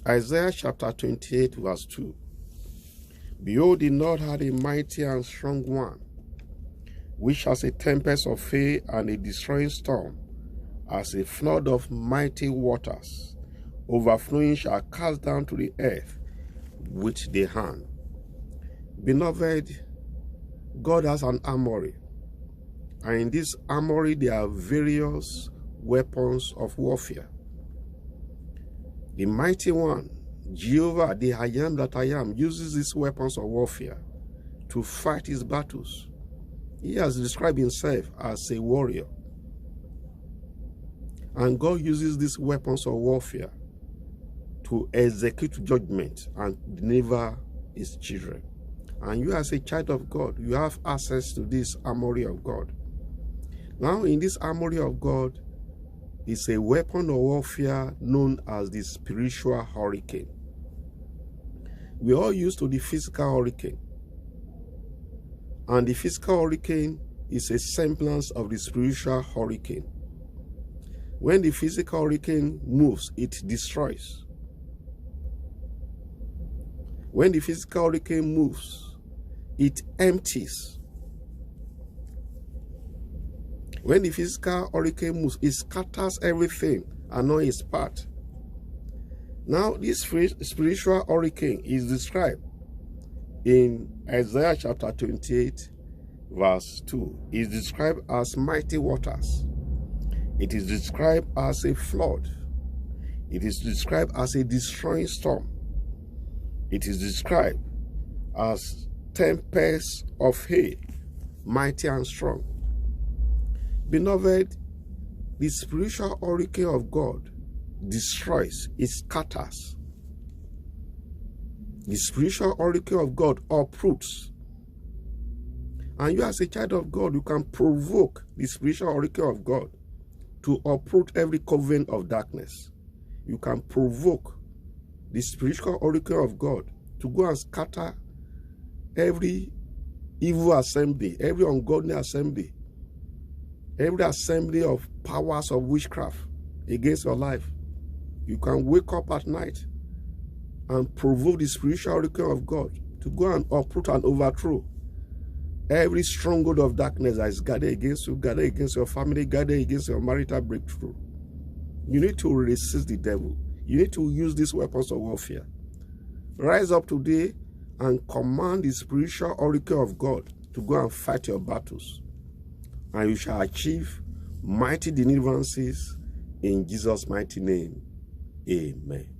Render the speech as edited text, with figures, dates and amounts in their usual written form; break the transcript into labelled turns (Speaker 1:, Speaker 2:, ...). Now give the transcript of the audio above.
Speaker 1: Isaiah chapter 28 verse 2. Behold, the Lord had a mighty and strong one, which as a tempest of hail and a destroying storm, as a flood of mighty waters, overflowing shall cast down to the earth with the hand. Beloved, God has an armory, and in this armory there are various weapons of warfare. The mighty one, Jehovah, the I am that I am, uses these weapons of warfare to fight his battles. He has described himself as a warrior. And God uses these weapons of warfare to execute judgment and deliver his children. And you as a child of God, you have access to this armory of God. Now in this armory of God is a weapon of warfare known as the spiritual hurricane. We are all used to the physical hurricane. And the physical hurricane is a semblance of the spiritual hurricane. When the physical hurricane moves, it destroys. When the physical hurricane moves, it empties. When the physical hurricane moves, it scatters everything and not its part. Now, this spiritual hurricane is described in Isaiah chapter 28, verse 2. It is described as mighty waters. It is described as a flood. It is described as a destroying storm. It is described as tempest of hail, mighty and strong. Beloved, the spiritual hurricane of God destroys, it scatters. The spiritual hurricane of God uproots. And you as a child of God, you can provoke the spiritual hurricane of God to uproot every coven of darkness. You can provoke the spiritual hurricane of God to go and scatter every evil assembly, every ungodly assembly, every assembly of powers of witchcraft against your life. You can wake up at night and provoke the spiritual hurricane of God to go and uproot and overthrow every stronghold of darkness that is gathered against you, gathered against your family, gathered against your marital breakthrough. You need to resist the devil. You need to use these weapons of warfare. Rise up today and command the spiritual hurricane of God to go and fight your battles. And you shall achieve mighty deliverances in Jesus' mighty name. Amen.